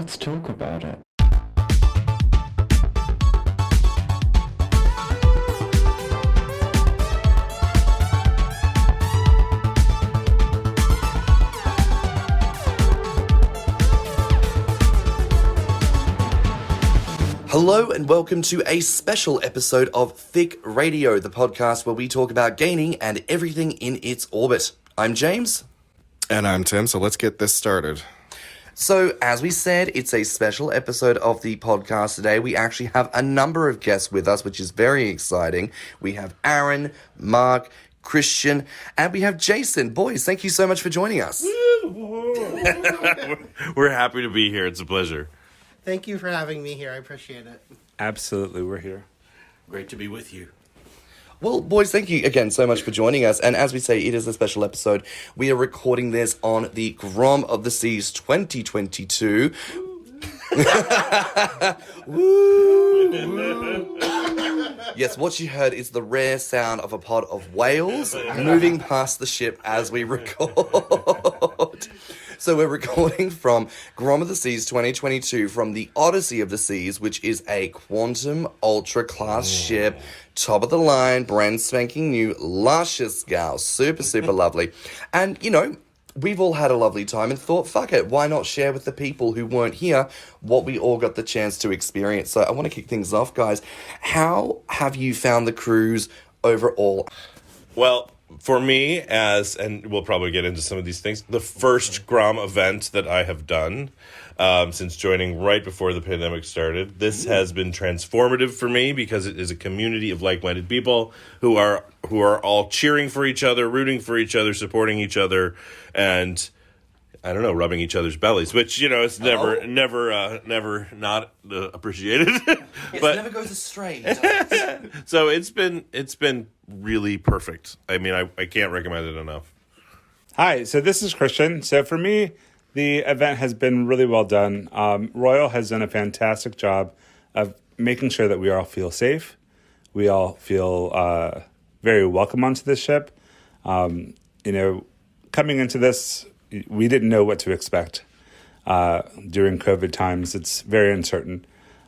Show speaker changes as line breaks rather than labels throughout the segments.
let's talk about it.
Hello and welcome to a special episode of Thicc Radio, the podcast where we talk about gaining and everything in its orbit. I'm James.
And I'm Tim, so let's get this started.
So, as we said, it's a special episode of the podcast today. We actually have a number of guests with us, which is very exciting. We have Aaron, Marc, Kristian, and we have Jason. Boys, thank you so much for joining us.
We're happy to be here. It's a pleasure.
Thank you for having me here. I appreciate it.
Absolutely, we're here.
Great to be with you.
Well, boys, thank you again so much for joining us. And as we say, it is a special episode. We are recording this on the Grom of the Seas 2022. Yes, what you heard is the rare sound of a pod of whales moving past the ship as we record. So we're recording from Grom of the Seas 2022 from the Odyssey of the Seas, which is a quantum ultra class ship, top of the line, brand spanking new, luscious gal, super, super lovely. And, you know, we've all had a lovely time and thought, fuck it, why not share with the people who weren't here what we all got the chance to experience? So I want to kick things off, guys. How have you found the cruise overall?
Well, for me, and we'll probably get into some of these things, the first Grom event that I have done since joining right before the pandemic started, this has been transformative for me because it is a community of like-minded people who are all cheering for each other, rooting for each other, supporting each other, and I don't know, rubbing each other's bellies, which, you know, it's never not appreciated.
It never goes astray.
So it's been really perfect. I mean, I can't recommend it enough.
Hi, so this is Kristian. So for me, the event has been really well done. Royal has done a fantastic job of making sure that we all feel safe. We all feel very welcome onto this ship. You know, coming into this, we didn't know what to expect during COVID times. It's very uncertain.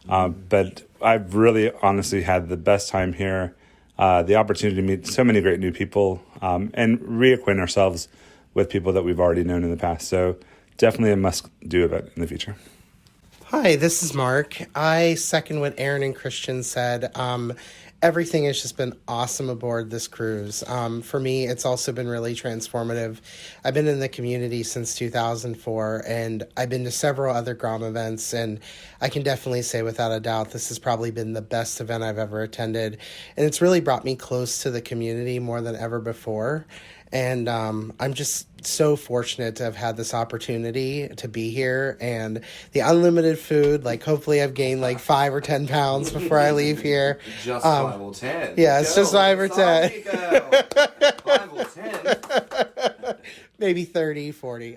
But I've really honestly had the best time here. The opportunity to meet so many great new people and reacquaint ourselves with people that we've already known in the past. So definitely a must-do event in the future.
Hi, this is Marc. I second what Aaron and Kristian said. Everything has just been awesome aboard this cruise. For me, it's also been really transformative. I've been in the community since 2004, and I've been to several other Grom events, and I can definitely say without a doubt this has probably been the best event I've ever attended. And it's really brought me close to the community more than ever before. And I'm just so fortunate to have had this opportunity to be here, and the unlimited food. Like, hopefully I've gained like 5 or 10 pounds before I leave here.
Just 5 or 10.
Yeah, it's just 5 or 10.
5 or 10.
Maybe 30, 40.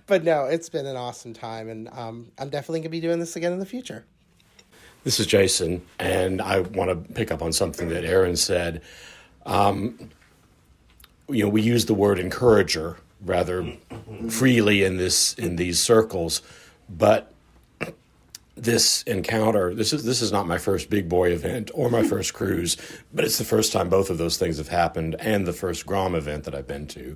But no, it's been an awesome time, and I'm definitely going to be doing this again in the future.
This is Jason, and I want to pick up on something that Aaron said. You know, we use the word encourager rather freely in these circles, but this encounter, this is not my first big boy event or my first cruise, but it's the first time both of those things have happened, and the first Grom event that I've been to.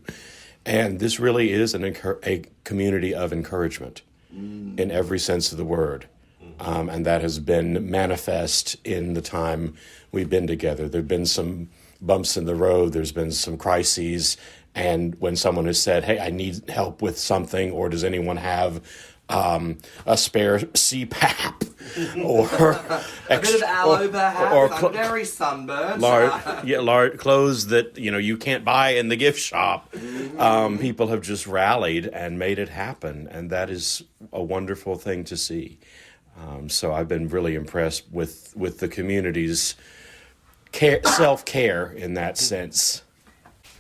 And this really is a community of encouragement in every sense of the word. And that has been manifest in the time we've been together. There have been some bumps in the road. There's been some crises. And when someone has said, hey, I need help with something, or does anyone have a spare CPAP or
a bit of aloe perhaps. I'm very sunburned.
Large clothes that you can't buy in the gift shop. People have just rallied and made it happen, and that is a wonderful thing to see. So I've been really impressed with the community's self-care in that sense.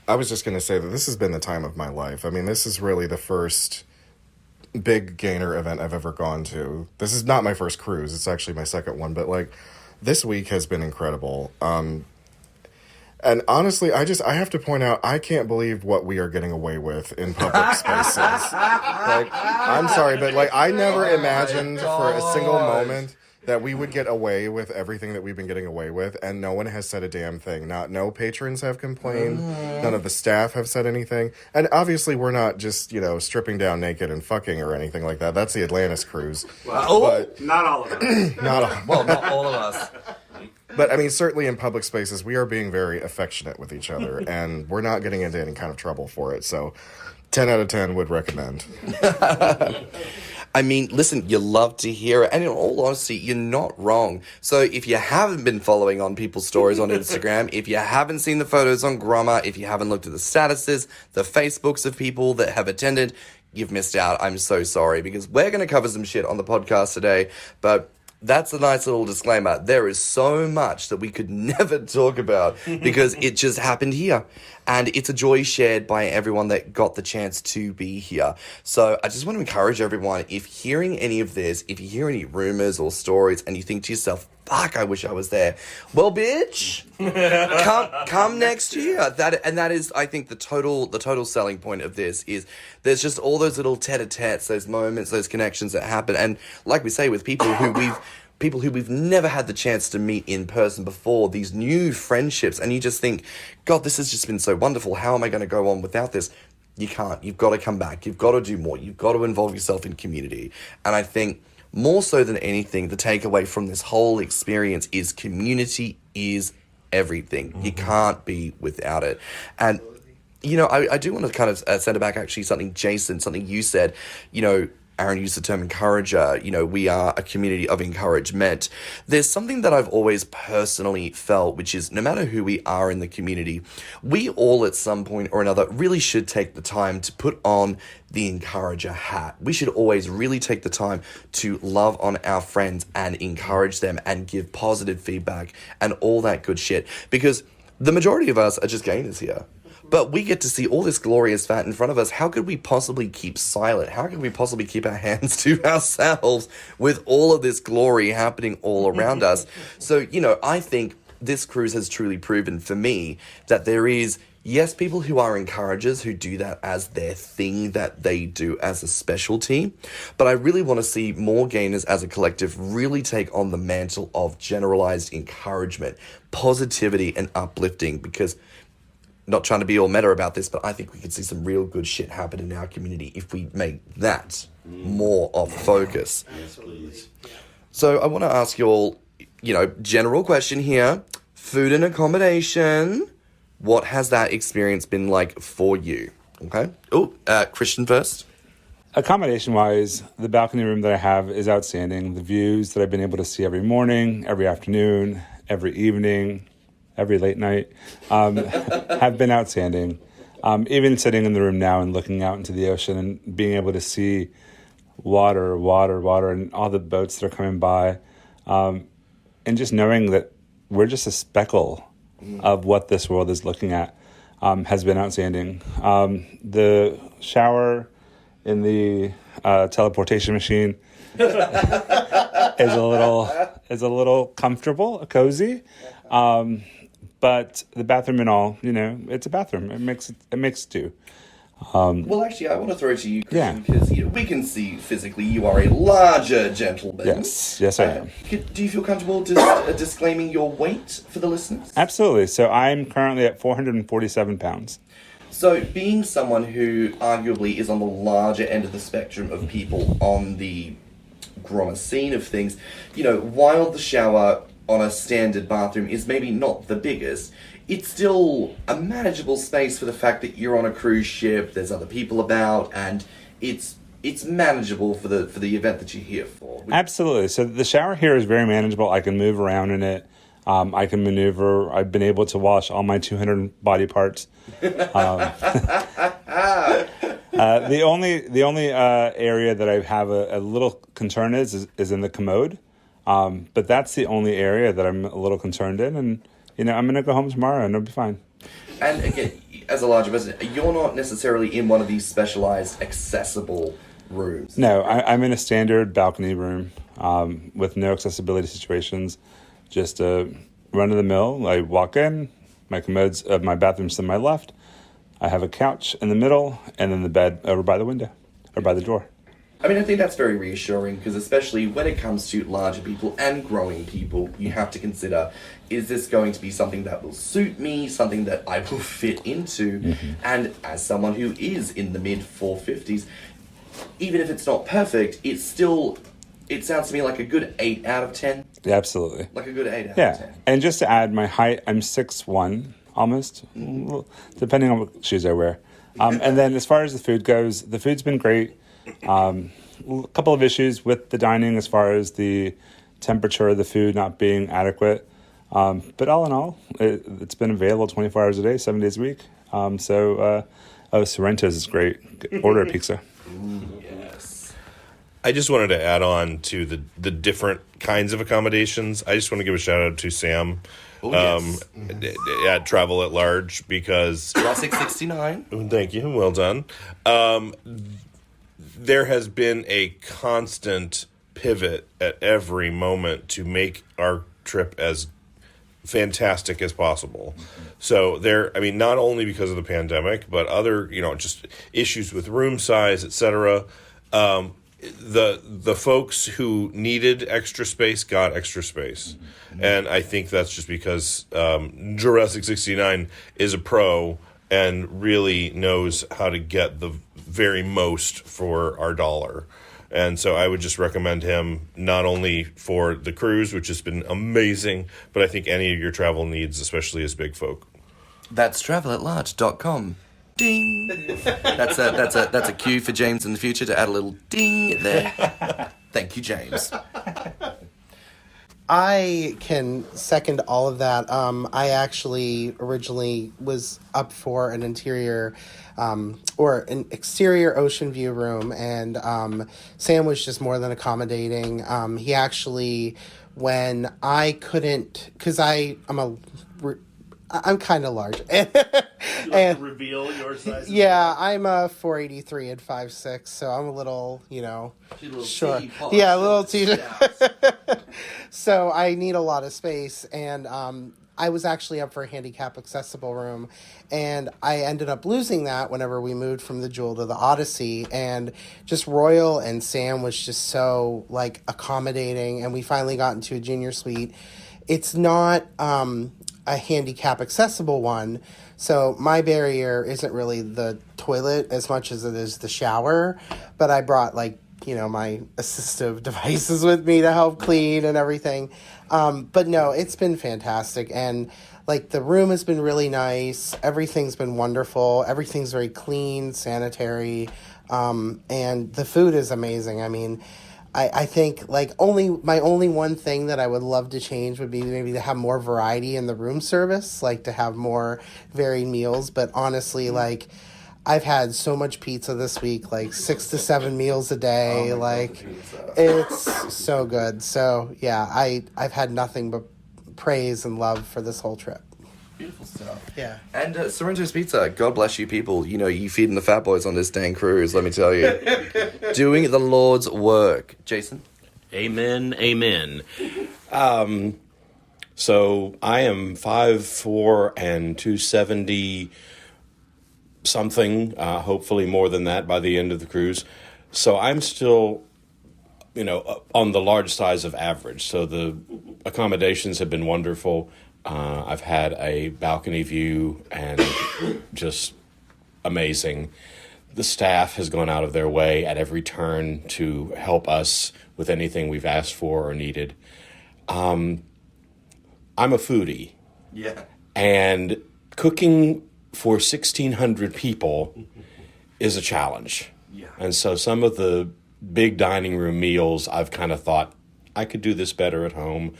I was just going to say that this has been the time of my life. I mean, this is really the first big gainer event I've ever gone to. This is not my first cruise. It's actually my second one. But, this week has been incredible. And honestly, I have to point out, I can't believe what we are getting away with in public spaces. Like, I'm sorry, but like, I never imagined for a single moment that we would get away with everything that we've been getting away with, and no one has said a damn thing. No patrons have complained. None of the staff have said anything. And obviously, we're not just, stripping down naked and fucking or anything like that. That's the Atlantis cruise. But
Not all of us.
Well, not all of us.
But, I mean, certainly in public spaces, we are being very affectionate with each other, and we're not getting into any kind of trouble for it. So, 10 out of 10 would recommend.
I mean, listen, you love to hear it. And in all honesty, you're not wrong. So if you haven't been following on people's stories on Instagram, if you haven't seen the photos on Grommr, if you haven't looked at the statuses, the Facebooks of people that have attended, you've missed out. I'm so sorry, because we're going to cover some shit on the podcast today, but that's a nice little disclaimer. There is so much that we could never talk about because it just happened here. And it's a joy shared by everyone that got the chance to be here. So I just want to encourage everyone, if hearing any of this, if you hear any rumors or stories and you think to yourself, fuck, I wish I was there. Well, bitch, come next year. That is, I think, the total selling point of this is there's just all those little tete-a-tetes, those moments, those connections that happen. And like we say, with people who we've never had the chance to meet in person before, these new friendships, and you just think, God, this has just been so wonderful. How am I going to go on without this? You can't. You've got to come back. You've got to do more. You've got to involve yourself in community. And I think more so than anything, the takeaway from this whole experience is community is everything. Mm-hmm. You can't be without it. And, I do want to kind of send it back, actually, something you said, Aaron used the term encourager. We are a community of encouragement. There's something that I've always personally felt, which is no matter who we are in the community, we all at some point or another really should take the time to put on the encourager hat. We should always really take the time to love on our friends and encourage them and give positive feedback and all that good shit. Because the majority of us are just gainers here. But we get to see all this glorious fat in front of us. How could we possibly keep silent? How could we possibly keep our hands to ourselves with all of this glory happening all around us? So, I think this cruise has truly proven for me that there is, yes, people who are encouragers who do that as their thing that they do as a specialty. But I really want to see more gainers as a collective really take on the mantle of generalized encouragement, positivity, and uplifting, because not trying to be all meta about this, but I think we could see some real good shit happen in our community if we make that more of focus.
Yes, please.
So I want to ask you all, general question here. Food and accommodation. What has that experience been like for you? Okay. Kristian first.
Accommodation-wise, the balcony room that I have is outstanding. The views that I've been able to see every morning, every afternoon, every evening, every late night, have been outstanding. Even sitting in the room now and looking out into the ocean and being able to see water, and all the boats that are coming by, and just knowing that we're just a speckle of what this world is looking at, has been outstanding. The shower in the teleportation machine is a little comfortable, cozy. But the bathroom and all, it's a bathroom. It makes it do.
Well, actually, I want to throw it to you, Kristian, because we can see physically you are a larger gentleman.
Yes, I am.
Do you feel comfortable disclaiming your weight for the listeners?
Absolutely. So I'm currently at 447 pounds.
So being someone who arguably is on the larger end of the spectrum of people on the Grommr scene of things, while the shower on a standard bathroom is maybe not the biggest, it's still a manageable space for the fact that you're on a cruise ship, there's other people about, and it's manageable for the event that you're here for.
Absolutely. So the shower here is very manageable. I can move around in it. I can maneuver. I've been able to wash all my 200 body parts. The only area that I have a little concern is in the commode. But that's the only area that I'm a little concerned in, and I'm going to go home tomorrow and it'll be fine.
And again, as a larger person, you're not necessarily in one of these specialized, accessible rooms.
No, I'm in a standard balcony room with no accessibility situations. Just a run of the mill. I walk in, My commodes of my bathrooms to my left. I have a couch in the middle, and then the bed over by the window, or by the door.
I mean, I think that's very reassuring because especially when it comes to larger people and growing people, you have to consider, is this going to be something that will suit me, something that I will fit into? Mm-hmm. And as someone who is in the mid-450s, even if it's not perfect, it sounds to me like a good 8 out of 10.
Yeah, absolutely.
Like a good 8 out of 10.
And just to add my height, I'm 6'1", almost, depending on what shoes I wear. And then as far as the food goes, the food's been great. A couple of issues with the dining as far as the temperature of the food not being adequate. But all in all, it's been available 24 hours a day, 7 days a week. Sorrento's is great. Order a pizza.
Yes.
I just wanted to add on to the different kinds of accommodations. I just want to give a shout out to Sam at Travel at Large because...
Draw 669.
Thank you. Well done. There has been a constant pivot at every moment to make our trip as fantastic as possible. So not only because of the pandemic, but other, just issues with room size, etc. The folks who needed extra space got extra space. Mm-hmm. And I think that's just because Jurassic 69 is a pro and really knows how to get the very most for our dollar. And so I would just recommend him not only for the cruise, which has been amazing, but I think any of your travel needs, especially as big folk.
That's travelatlarge.com. Ding. That's a cue for James in the future to add a little ding there. Thank you, James.
I can second all of that. I actually originally was up for an interior or an exterior ocean view room, and Sam was just more than accommodating. He actually, when I couldn't, because I'm kind of large.
And reveal your size?
Yeah, I'm a 483 and 5'6", so I'm a little, short. Yeah, a little too. So I need a lot of space, and I was actually up for a handicap accessible room, and I ended up losing that whenever we moved from the Jewel to the Odyssey, and just Royal and Sam was just so accommodating, and we finally got into a junior suite. It's not a handicap accessible one, so my barrier isn't really the toilet as much as it is the shower, but I brought my assistive devices with me to help clean and everything. But no, it's been fantastic. And the room has been really nice. Everything's been wonderful. Everything's very clean, sanitary. And the food is amazing. I mean, I think my only one thing that I would love to change would be maybe to have more variety in the room service, to have more varied meals. But honestly, I've had so much pizza this week, 6 to 7 meals a day. It's so good. So yeah, I've had nothing but praise and love for this whole trip.
Beautiful stuff.
Yeah.
And Sorrento's Pizza, God bless you people. You feeding the fat boys on this dang cruise, let me tell you. Doing the Lord's work. Jason?
Amen, amen. So I am 5'4" and 270 something, hopefully more than that by the end of the cruise. So I'm still, on the large size of average. So the accommodations have been wonderful. I've had a balcony view and just amazing. The staff has gone out of their way at every turn to help us with anything we've asked for or needed. I'm a foodie.
Yeah.
And cooking for 1,600 people is a challenge.
Yeah.
And so some of the big dining room meals, I've kind of thought, I could do this better at home,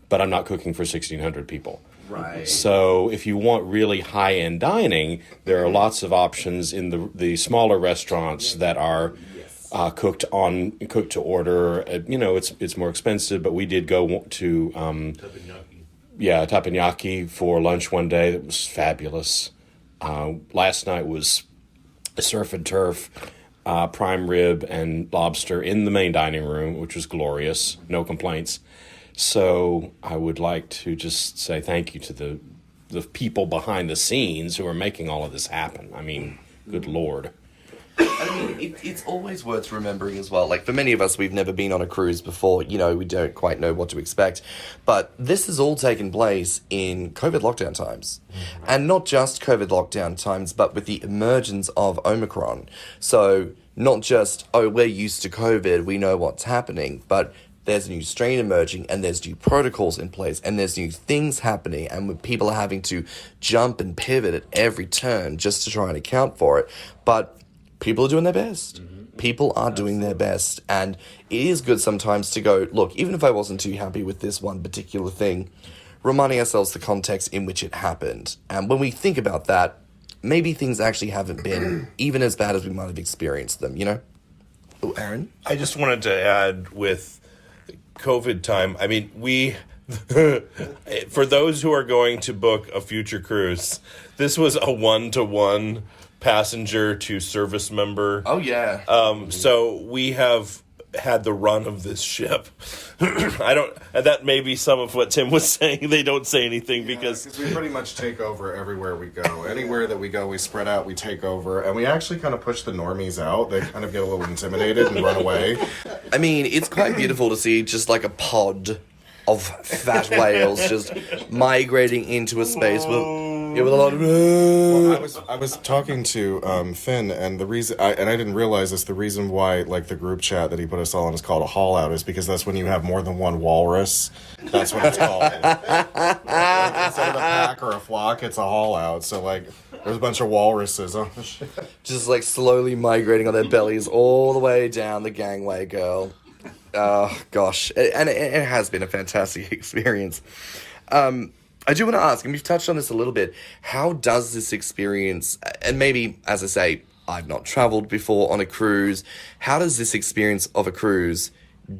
but I'm not cooking for 1,600 people.
Right.
So if you want really high-end dining, there are lots of options in the smaller restaurants that are cooked to order. It's more expensive, but we did go to teppanyaki for lunch one day. That was fabulous. Last night was a surf and turf, prime rib and lobster in the main dining room, which was glorious. No complaints. So I would like to just say thank you to the the people behind the scenes who are making all of this happen. I mean, good Lord.
I mean, it's always worth remembering as well. Like, for many of us, we've never been on a cruise before. You know, we don't quite know what to expect. But this has all taken place in COVID lockdown times. And not just COVID lockdown times, but with the emergence of Omicron. So, not just, oh, we're used to COVID, we know what's happening, but there's a new strain emerging, and there's new protocols in place, and there's new things happening, and people are having to jump and pivot at every turn just to try and account for it. But people are doing their best. People are doing their best. And it is good sometimes to go, look, even if I wasn't too happy with this one particular thing, reminding ourselves the context in which it happened. And when we think about that, maybe things actually haven't been even as bad as we might have experienced them, you know? Oh, Aaron?
I just wanted to add with COVID time, I mean, for those who are going to book a future cruise, this was a 1-to-1 passenger to service member.
Oh, yeah.
So we have had the run of this ship. And that may be some of what Tim was saying. They don't say anything because
we pretty much take over everywhere we go. Anywhere that we go, we spread out, we take over, and we actually kind of push the normies out. They kind of get a little intimidated and run away.
I mean, it's quite beautiful to see just like a pod of fat whales just migrating into a space with a lot of...
Well, I was talking to Finn, and the reason, I didn't realize this, the reason why, like, the group chat that he put us all in is called a haul out is because that's when you have more than one walrus. That's what it's called. Instead of a pack or a flock, it's a haul out. So, like, there's a bunch of walruses on the ship.
Just, like, slowly migrating on their bellies all the way down the gangway, girl. Oh, gosh. And it has been a fantastic experience. I do want to ask, and we've touched on this a little bit, how does this experience, and maybe, as I say, I've not traveled before on a cruise, how does this experience of a cruise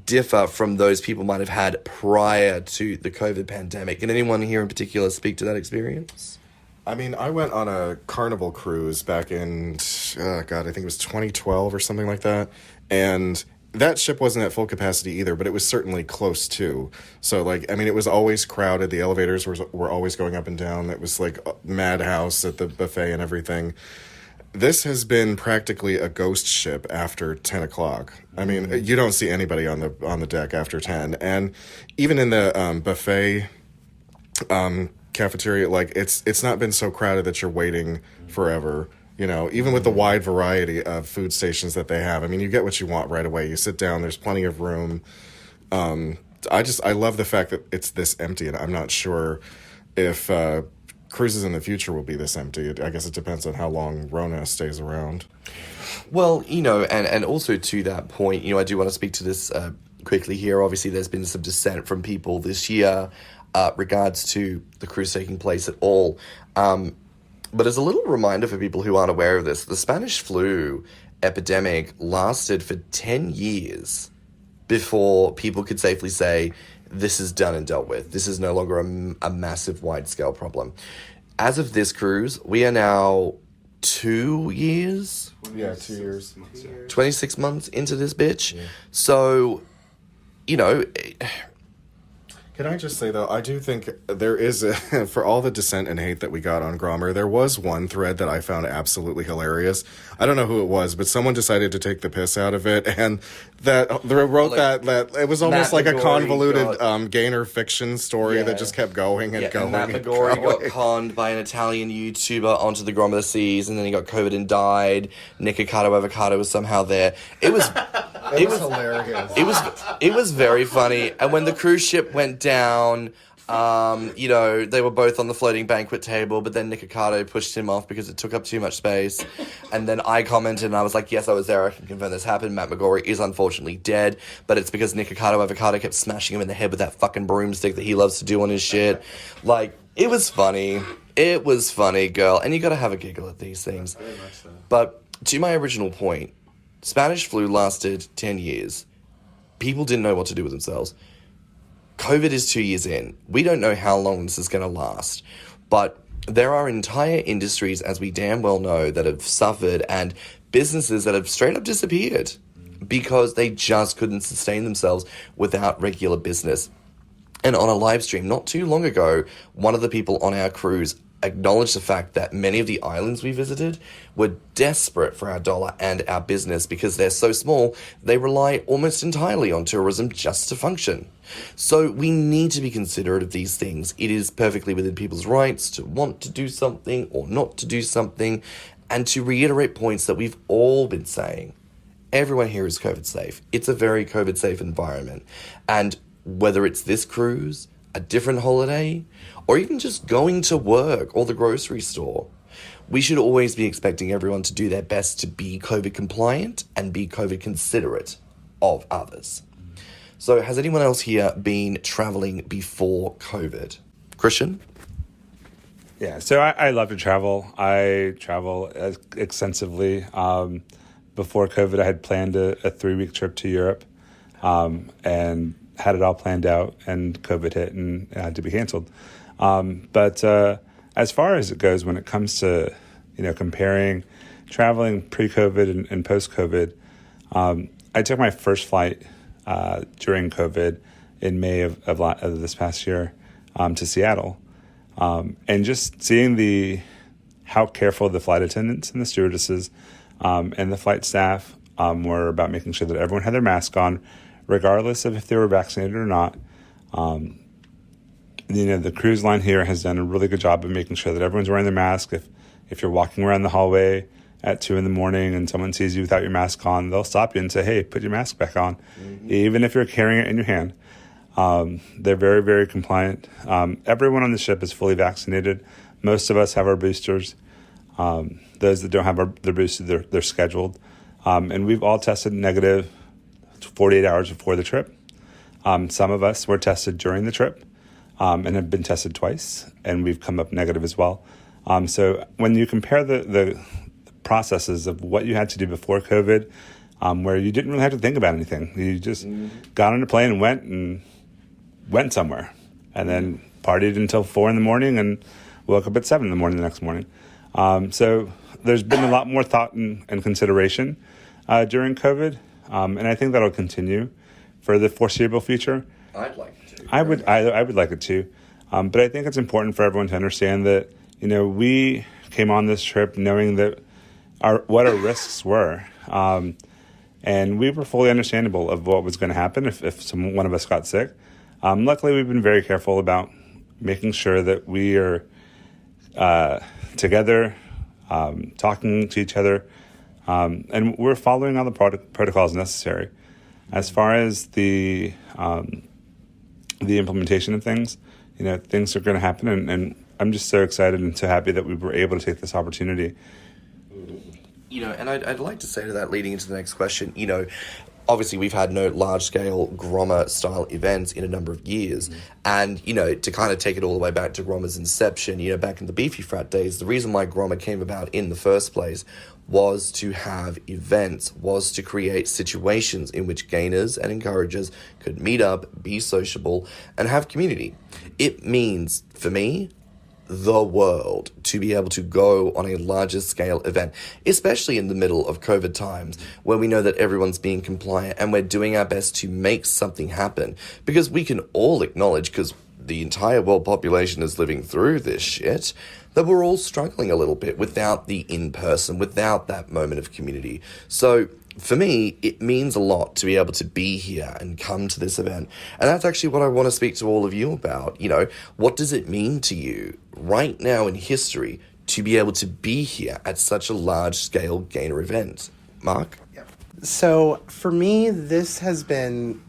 differ from those people might have had prior to the COVID pandemic? Can anyone here in particular speak to that experience?
I mean, I went on a Carnival cruise back in, I think it was 2012 or something like that, and that ship wasn't at full capacity either, but it was certainly close to. So, like, I mean, it was always crowded. The elevators were always going up and down. It was like a madhouse at the buffet and everything. This has been practically a ghost ship after 10 o'clock. I mean, you don't see anybody on the deck after 10. And even in the buffet cafeteria, like, it's not been so crowded that you're waiting forever. You know, even with the wide variety of food stations that they have, I mean, you get what you want right away. You sit down, there's plenty of room. I love the fact that it's this empty, and I'm not sure if cruises in the future will be this empty. I guess it depends on how long Rona stays around.
Well, you know, and also to that point, you know, I do want to speak to this quickly here. Obviously, there's been some dissent from people this year regards to the cruise taking place at all. But as a little reminder for people who aren't aware of this, the Spanish flu epidemic lasted for 10 years before people could safely say, this is done and dealt with. This is no longer a massive wide-scale problem. As of this cruise, we are now 2 years?
Yeah, 2 years.
26 months into this bitch. Yeah. So, you know...
Can I just say, though, I do think there is, for all the dissent and hate that we got on Grommr, there was one thread that I found absolutely hilarious. I don't know who it was, but someone decided to take the piss out of it, and that wrote like, that it was almost like a convoluted gainer fiction story that just kept going and going.
Matt McGorry got conned by an Italian YouTuber onto the Grom of the Seas, and then he got COVID and died. Nick Avocado was somehow there. It was
hilarious.
It was very funny, and when the cruise ship went down, you know, they were both on the floating banquet table, but then Nick Avocado pushed him off because it took up too much space. And then I commented, and I was like, yes, I was there, I can confirm this happened. Matt McGorry is unfortunately dead, but it's because Nick Avocado kept smashing him in the head with that fucking broomstick that he loves to do on his shit. Like, it was funny. It was funny, girl. And you gotta have a giggle at these things. But to my original point, Spanish flu lasted 10 years. People didn't know what to do with themselves. COVID is 2 years in. We don't know how long this is going to last. But there are entire industries, as we damn well know, that have suffered, and businesses that have straight up disappeared because they just couldn't sustain themselves without regular business. And on a live stream not too long ago, one of the people on our cruise acknowledged the fact that many of the islands we visited were desperate for our dollar and our business because they're so small, they rely almost entirely on tourism just to function. So we need to be considerate of these things. It is perfectly within people's rights to want to do something or not to do something, and to reiterate points that we've all been saying. Everyone here is COVID safe. It's a very COVID safe environment. And whether it's this cruise, a different holiday, or even just going to work or the grocery store, we should always be expecting everyone to do their best to be COVID compliant and be COVID considerate of others. So has anyone else here been traveling before COVID? Kristian?
Yeah, so I love to travel. I travel extensively. Before COVID, I had planned a 3-week trip to Europe, and had it all planned out, and COVID hit and it had to be canceled. But as far as it goes, when it comes to, comparing traveling pre-COVID and post-COVID, I took my first flight during COVID in May of this past year to Seattle. And just seeing how careful the flight attendants and the stewardesses and the flight staff were about making sure that everyone had their mask on, regardless of if they were vaccinated or not. The cruise line here has done a really good job of making sure that everyone's wearing their mask. If you're walking around the hallway at 2 a.m. and someone sees you without your mask on, they'll stop you and say, hey, put your mask back on, even if you're carrying it in your hand. They're very, very compliant. Everyone on the ship is fully vaccinated. Most of us have our boosters. Those that don't have their boosters, they're scheduled. And we've all tested negative 48 hours before the trip. Some of us were tested during the trip and have been tested twice, and we've come up negative as well. So when you compare the processes of what you had to do before COVID, where you didn't really have to think about anything. You just got on a plane and went somewhere, and then partied until 4 a.m. and woke up at 7 a.m. the next morning. So there's been a lot more thought and consideration during COVID, and I think that'll continue for the foreseeable future.
I'd like it to.
I would like it too, but I think it's important for everyone to understand that we came on this trip knowing that what our risks were, and we were fully understandable of what was going to happen if one of us got sick. Luckily, we've been very careful about making sure that we are together, talking to each other, and we're following all the protocols necessary. As far as the implementation of things, things are going to happen, and I'm just so excited and so happy that we were able to take this opportunity.
And I'd like to say to that, leading into the next question, obviously we've had no large-scale Grommr-style events in a number of years. And, to kind of take it all the way back to Grommr's inception, back in the Beefy Frat days, the reason why Grommr came about in the first place was to have events, was to create situations in which gainers and encouragers could meet up, be sociable, and have community. It means, for me, the world to be able to go on a larger scale event, especially in the middle of COVID times where we know that everyone's being compliant and we're doing our best to make something happen, because we can all acknowledge, because the entire world population is living through this shit, that we're all struggling a little bit without the in-person, without that moment of community. So for me, it means a lot to be able to be here and come to this event. And that's actually what I want to speak to all of you about. What does it mean to you right now in history to be able to be here at such a large-scale gainer event? Marc?
So for me, this has been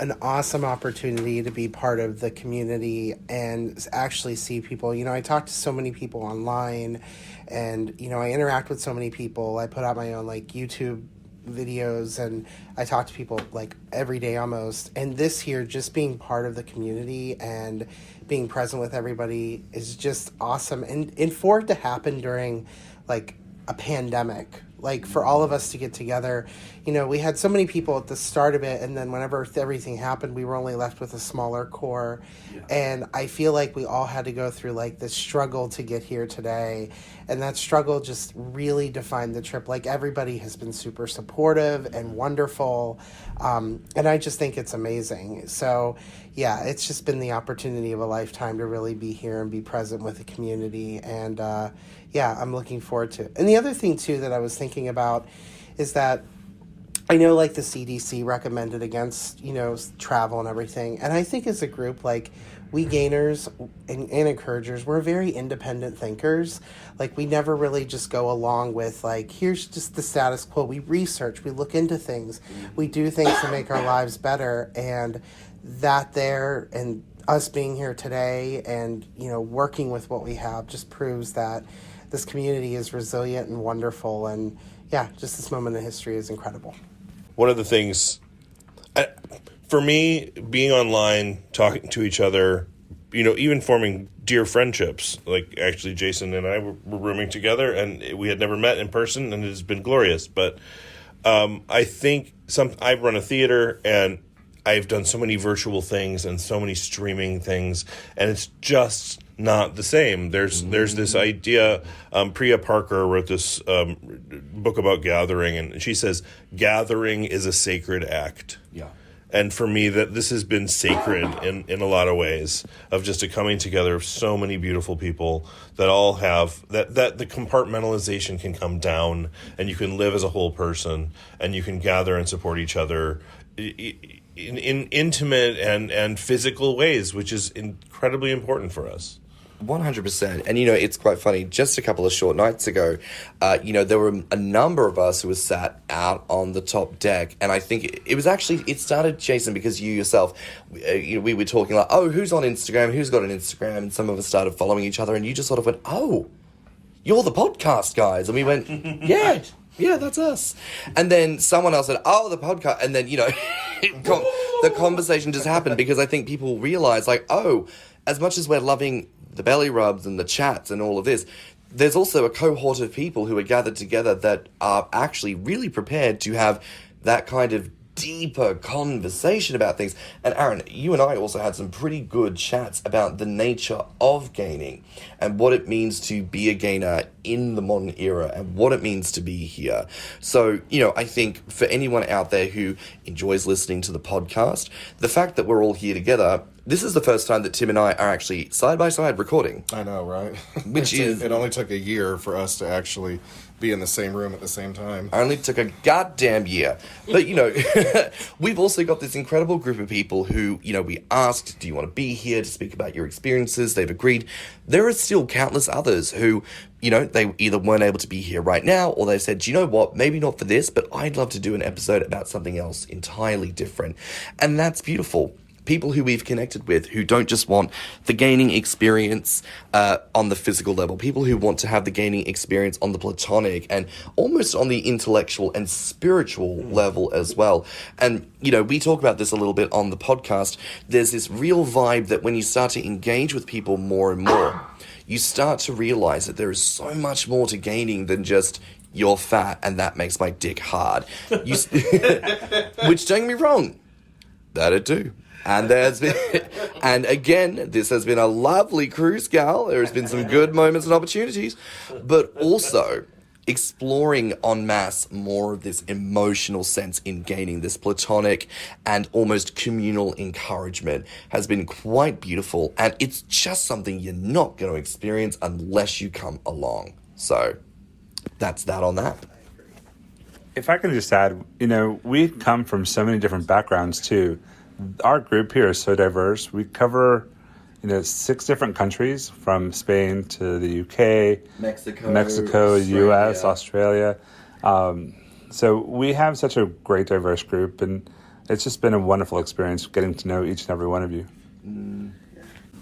an awesome opportunity to be part of the community and actually see people. I talk to so many people online, and, I interact with so many people. I put out my own, YouTube videos, and I talk to people every day almost. And this year, just being part of the community and being present with everybody is just awesome. And for it to happen during a pandemic Like, for all of us to get together, you know, we had so many people at the start of it, and then whenever everything happened, we were only left with a smaller core. And I feel like we all had to go through, like, this struggle to get here today. And that struggle just really defined the trip. Like, everybody has been super supportive and wonderful. And I just think it's amazing. So, yeah, it's just been the opportunity of a lifetime to really be here and be present with the community. And, yeah, I'm looking forward to it. And the other thing, too, that I was thinking about is that I know, like, the CDC recommended against, you know, travel and everything. And I think as a group, like, we gainers and encouragers, we're very independent thinkers. Like, we never really just go along with, like, here's just the status quo. We research, we look into things, we do things to make our lives better. And that there and us being here today and, you know, working with what we have just proves that this community is resilient and wonderful. And, yeah, just this moment in history is incredible.
One of the things, for me, being online, talking to each other, you know, even forming dear friendships. Like, actually, Jason and I were rooming together, and we had never met in person, and it has been glorious. But I think I run a theater, and I've done so many virtual things and so many streaming things, and it's just not the same. There's this idea. Priya Parker wrote this book about gathering, and she says gathering is a sacred act. Yeah. And for me, that this has been sacred in a lot of ways, of just a coming together of so many beautiful people that all have that the compartmentalization can come down, and you can live as a whole person, and you can gather and support each other in intimate and physical ways, which is incredibly important for us.
100%. And, you know, it's quite funny. Just a couple of short nights ago, you know, there were a number of us who were sat out on the top deck. And I think it started, Jason, because you yourself, you know, we were talking like, oh, who's on Instagram? Who's got an Instagram? And some of us started following each other. And you just sort of went, oh, you're the podcast guys. And we went, yeah, that's us. And then someone else said, oh, the podcast. And then, you know, the conversation just happened because I think people realize, like, oh, as much as we're loving the belly rubs and the chats and all of this, there's also a cohort of people who are gathered together that are actually really prepared to have that kind of deeper conversation about things. And Aaron, you and I also had some pretty good chats about the nature of gaining and what it means to be a gainer in the modern era and what it means to be here. So, you know, I think for anyone out there who enjoys listening to the podcast, the fact that we're all here together, this is the first time that Tim and I are actually side by side recording.
I know, right?
It
only took a year for us to actually be in the same room at the same time.
Only took a goddamn year. But, you know, we've also got this incredible group of people who, you know, we asked, do you want to be here to speak about your experiences? They've agreed. There are still countless others who, you know, they either weren't able to be here right now, or they've said, do you know what, maybe not for this, but I'd love to do an episode about something else entirely different. And that's beautiful. People who we've connected with who don't just want the gaining experience on the physical level, people who want to have the gaining experience on the platonic and almost on the intellectual and spiritual level as well. And, you know, we talk about this a little bit on the podcast. There's this real vibe that when you start to engage with people more and more, you start to realize that there is so much more to gaining than just you're fat and that makes my dick hard. Which, don't get me wrong, that'd do. And and again, this has been a lovely cruise, gal. There has been some good moments and opportunities, but also exploring en masse more of this emotional sense in gaining this platonic and almost communal encouragement has been quite beautiful. And it's just something you're not going to experience unless you come along. So that's that on that.
If I can just add, you know, we come from so many different backgrounds too. Our group here is so diverse. We cover, you know, 6 different countries, from Spain to the UK, Mexico, US, Australia. So we have such a great, diverse group, and it's just been a wonderful experience getting to know each and every one of you.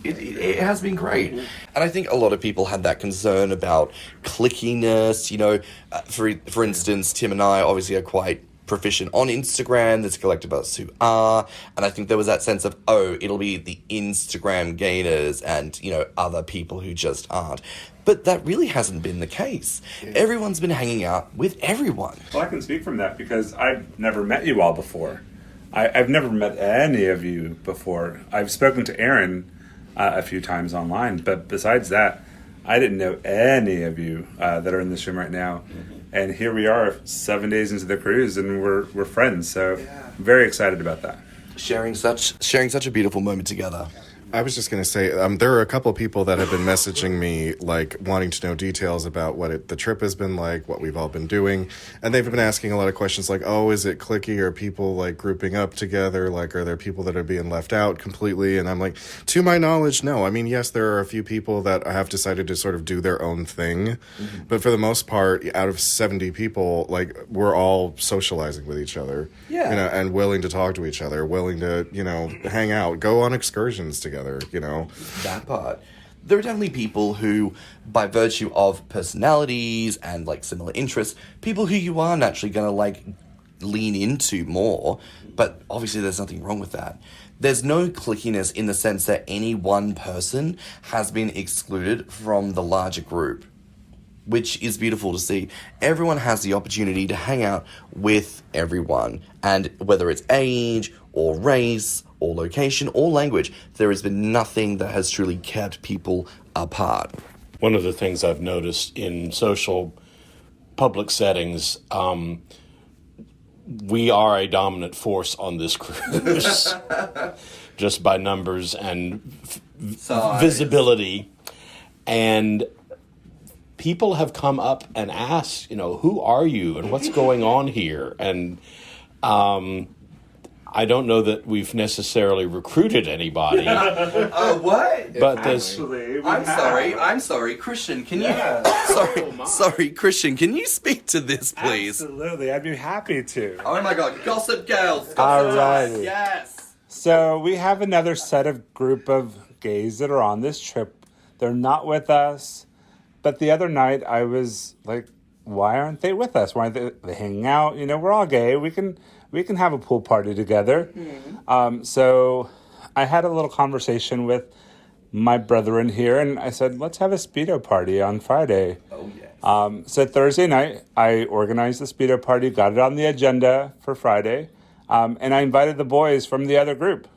It has been great. And I think a lot of people had that concern about clickiness. You know, for instance, Tim and I obviously are quite proficient on Instagram. There's a collective of us who are. And I think there was that sense of, oh, it'll be the Instagram gainers and, you know, other people who just aren't. But that really hasn't been the case. Everyone's been hanging out with everyone.
Well, I can speak from that because I've never met you all before. I've never met any of you before. I've spoken to Aaron a few times online, but besides that, I didn't know any of you that are in this room right now. And here we are 7 days into the cruise, and we're friends. So I'm very excited about that.
Sharing such a beautiful moment together.
I was just going to say, there are a couple of people that have been messaging me, like, wanting to know details about what the trip has been like, what we've all been doing. And they've been asking a lot of questions like, oh, is it cliquey? Are people, like, grouping up together? Like, are there people that are being left out completely? And I'm like, to my knowledge, no. I mean, yes, there are a few people that have decided to sort of do their own thing. Mm-hmm. But for the most part, out of 70 people, like, we're all socializing with each other.
Yeah.
You know, and willing to talk to each other, willing to, you know, hang out, go on excursions together. You know,
that part. There are definitely people who, by virtue of personalities and like similar interests, people who you are naturally going to like lean into more. But obviously, there's nothing wrong with that. There's no clickiness in the sense that any one person has been excluded from the larger group, which is beautiful to see. Everyone has the opportunity to hang out with everyone, and whether it's age or race or location or language, there has been nothing that has truly kept people apart.
One of the things I've noticed in social public settings, we are a dominant force on this cruise, just by numbers and visibility. And people have come up and asked, you know, who are you and what's going on here? And I don't know that we've necessarily recruited anybody.
What?
But
I'm sorry, Kristian, can you... Sorry, Kristian, can you speak to this, please?
Absolutely, I'd be happy to.
Oh my god, gossip girls!
All right.
Yes!
So we have another set of group of gays that are on this trip. They're not with us, but the other night I was like, why aren't they with us? Why aren't they hanging out? You know, we're all gay. We can have a pool party together. Mm-hmm. So I had a little conversation with my brethren here, and I said, let's have a Speedo party on Friday.
Oh, yes.
So Thursday night, I organized the Speedo party, got it on the agenda for Friday, and I invited the boys from the other group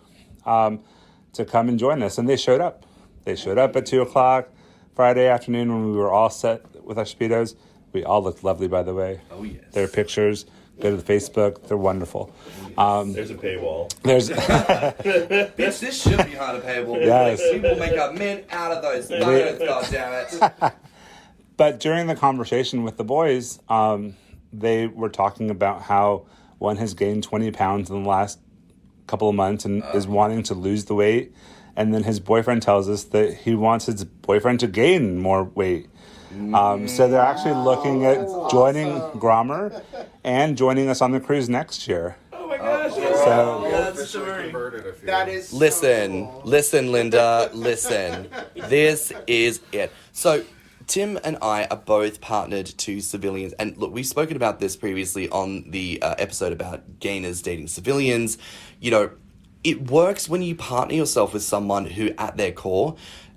to come and join us, and they showed up. They showed up at 2 o'clock Friday afternoon when we were all set with our Speedos. We all looked lovely, by the way.
Oh, yes.
There are pictures. Go to the Facebook. They're wonderful.
There's a paywall.
Bitch, this should be hard to paywall.
Yes.
We will make a mint out of those photos, goddammit.
But during the conversation with the boys, they were talking about how one has gained 20 pounds in the last couple of months and is wanting to lose the weight. And then his boyfriend tells us that he wants his boyfriend to gain more weight. So they're actually looking at joining Grommr and joining us on the cruise next year.
Oh my gosh!
That is
Listen, Linda, listen. This is it. So, Tim and I are both partnered to civilians. And look, we've spoken about this previously on the episode about gainers dating civilians. You know, it works when you partner yourself with someone who, at their core,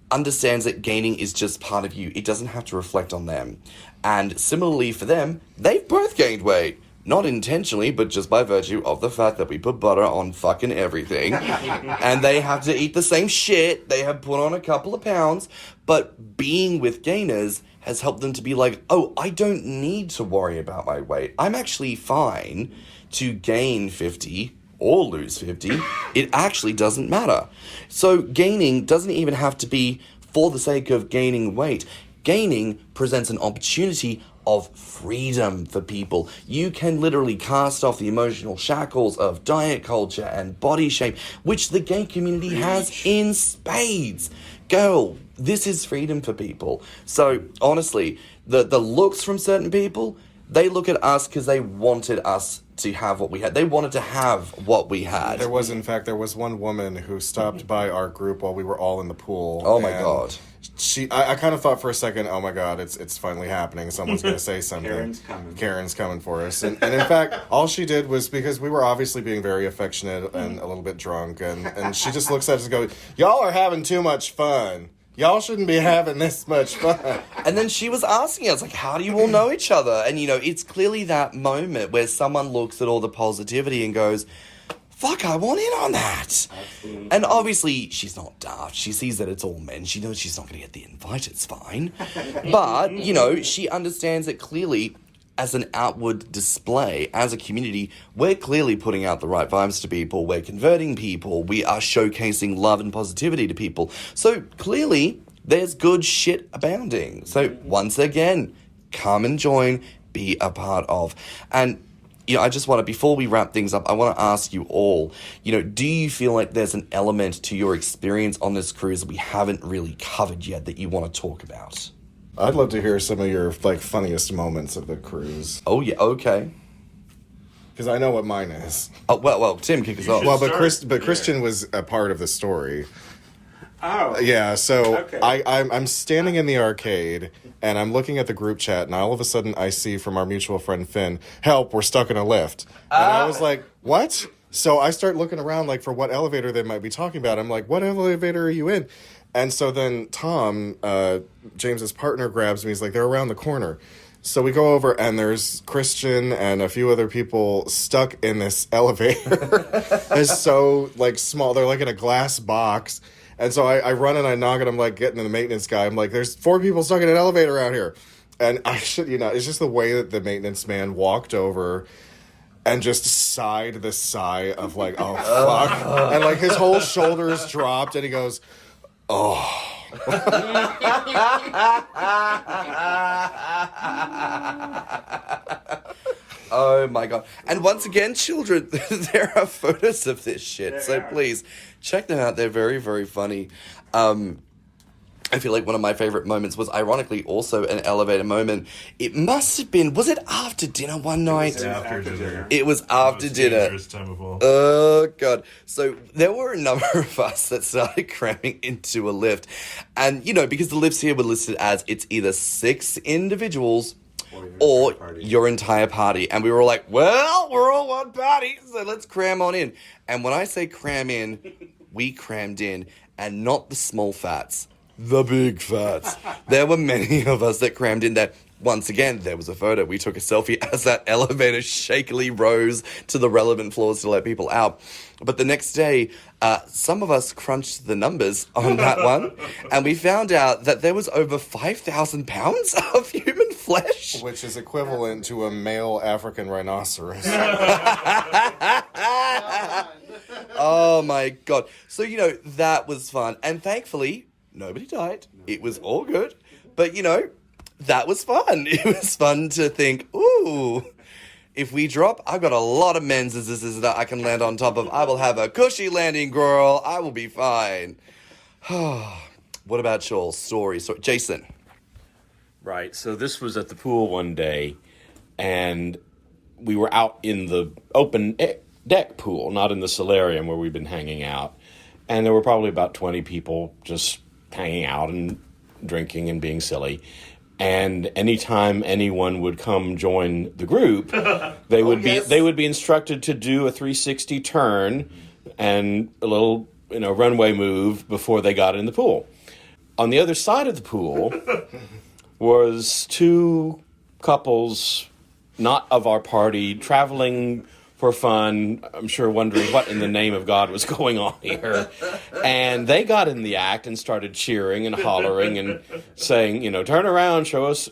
understands that gaining is just part of you. It doesn't have to reflect on them. And similarly for them, they've both gained weight. Not intentionally, but just by virtue of the fact that we put butter on fucking everything. And they have to eat the same shit. They have put on a couple of pounds. But being with gainers has helped them to be like, oh, I don't need to worry about my weight. I'm actually fine to gain 50 or lose 50. It actually doesn't matter. So gaining doesn't even have to be for the sake of gaining weight. Gaining presents an opportunity of freedom for people. You can literally cast off the emotional shackles of diet culture and body shape, which the gay community has in spades. Girl, this is freedom for people. So honestly, the looks from certain people, they look at us because they wanted us to have what we had. They wanted to have what we had.
There was one woman who stopped by our group while we were all in the pool.
Oh my God.
I kind of thought for a second, oh my God, it's finally happening. Someone's going to say something.
Karen's coming
for us. And in fact, all she did was, because we were obviously being very affectionate and a little bit drunk, and she just looks at us and goes, y'all are having too much fun. Y'all shouldn't be having this much fun.
And then she was asking us, like, how do you all know each other? And, it's clearly that moment where someone looks at all the positivity and goes, fuck, I want in on that. Absolutely. And obviously, she's not daft. She sees that it's all men. She knows she's not going to get the invite. It's fine. But, she understands that clearly, as an outward display, as a community, we're clearly putting out the right vibes to people. We're converting people. We are showcasing love and positivity to people. So clearly, there's good shit abounding. So once again, come and join, be a part of. And, I just want to, before we wrap things up, I want to ask you all, do you feel like there's an element to your experience on this cruise that we haven't really covered yet that you want to talk about?
I'd love to hear some of your funniest moments of the cruise.
Oh yeah, okay.
Because I know what mine is.
Oh well, Tim, kick us off.
Well, but Kristian was a part of the story.
Oh.
Yeah, so
okay.
I'm standing in the arcade, and I'm looking at the group chat, and all of a sudden I see from our mutual friend Finn, help, we're stuck in a lift. And I was like, what? So I start looking around for what elevator they might be talking about. I'm like, what elevator are you in? And so then Tom, James's partner, grabs me. He's like, they're around the corner. So we go over, and there's Kristian and a few other people stuck in this elevator. It's so small. They're in a glass box. And so I run and I knock, and I'm getting to the maintenance guy. I'm like, there's 4 people stuck in an elevator out here. And I shit you not, it's just the way that the maintenance man walked over and just sighed the sigh of oh fuck. And his whole shoulders dropped, and he goes, oh.
Oh my God. And once again, children, there are photos of this shit. So please check them out. They're very, very funny. I feel like one of my favorite moments was ironically also an elevator moment. It must have been, was it after dinner one night?
After dinner.
It was after dinner.
Time of all.
Oh, God. So there were a number of us that started cramming into a lift. And, because the lifts here were listed as it's either 6 individuals or your entire party. And we were all like, well, we're all one party, so let's cram on in. And when I say cram in, we crammed in, and not the small fats, the big fats. There were many of us that crammed in there. Once again, there was a photo. We took a selfie as that elevator shakily rose to the relevant floors to let people out. But the next day, some of us crunched the numbers on that one, and we found out that there was over 5,000 pounds of human flesh.
Which is equivalent to a male African rhinoceros.
Oh, my God. So, that was fun. And thankfully, nobody died. It was all good. But, that was fun. It was fun to think, ooh, if we drop, I've got a lot of menses that I can land on top of. I will have a cushy landing, girl. I will be fine. What about your story? So, Jason.
Right. So this was at the pool one day, and we were out in the open deck pool, not in the solarium where we've been hanging out. And there were probably about 20 people just hanging out and drinking and being silly. And anytime anyone would come join the group, they would be instructed to do a 360 turn and a little runway move before they got in the pool. On the other side of the pool was 2 couples, not of our party, traveling for fun, I'm sure wondering what in the name of God was going on here. And they got in the act and started cheering and hollering and saying, turn around, show us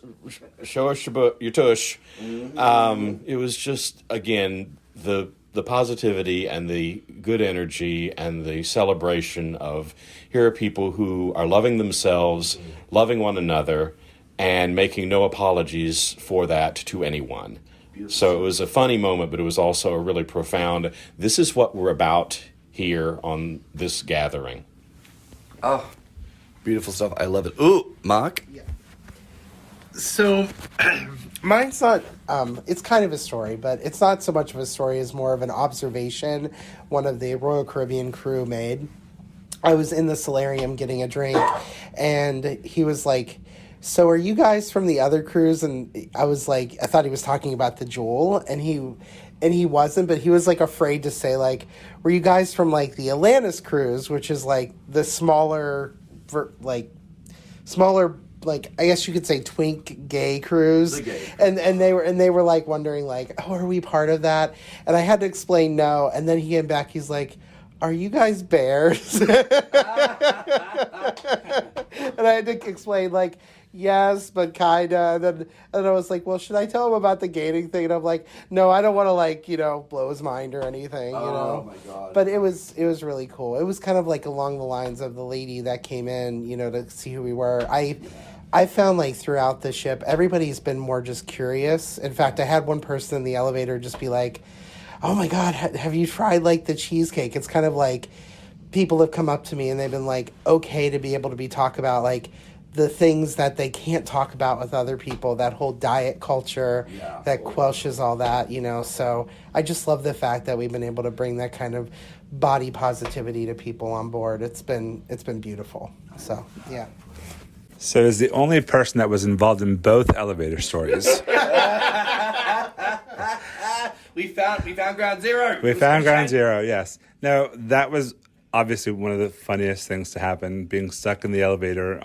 your tush. It was just, again, the positivity and the good energy and the celebration of here are people who are loving themselves, loving one another, and making no apologies for that to anyone. So it was a funny moment, but it was also a really profound, this is what we're about here on this gathering.
Oh, beautiful stuff. I love it. Ooh, Marc?
So, mine's not, it's kind of a story, but it's not so much of a story as more of an observation one of the Royal Caribbean crew made. I was in the solarium getting a drink, and he was like, so are you guys from the other cruise? And I was like, I thought he was talking about the Jewel, and he wasn't, but he was like afraid to say, like, were you guys from like the Atlantis cruise, which is like the smaller, like I guess you could say twink gay cruise, and they were like wondering like, oh, are we part of that? And I had to explain no, and then he came back, he's like, are you guys bears? And I had to explain like, yes, but kinda. And I was like, well, should I tell him about the gating thing? And I'm like, no, I don't want to like, blow his mind or anything,
Oh my God.
But it was really cool. It was kind of like along the lines of the lady that came in, to see who we were. I found like throughout the ship, everybody's been more just curious. In fact, I had one person in the elevator just be like, oh my God, have you tried like the cheesecake? It's kind of like people have come up to me and they've been like, okay to be able to talk about like the things that they can't talk about with other people, that whole diet culture that quelches all that, So I just love the fact that we've been able to bring that kind of body positivity to people on board. It's been beautiful. So, yeah.
So is the only person that was involved in both elevator stories.
We found ground zero.
We found ground zero, yes. Now, that was obviously one of the funniest things to happen, being stuck in the elevator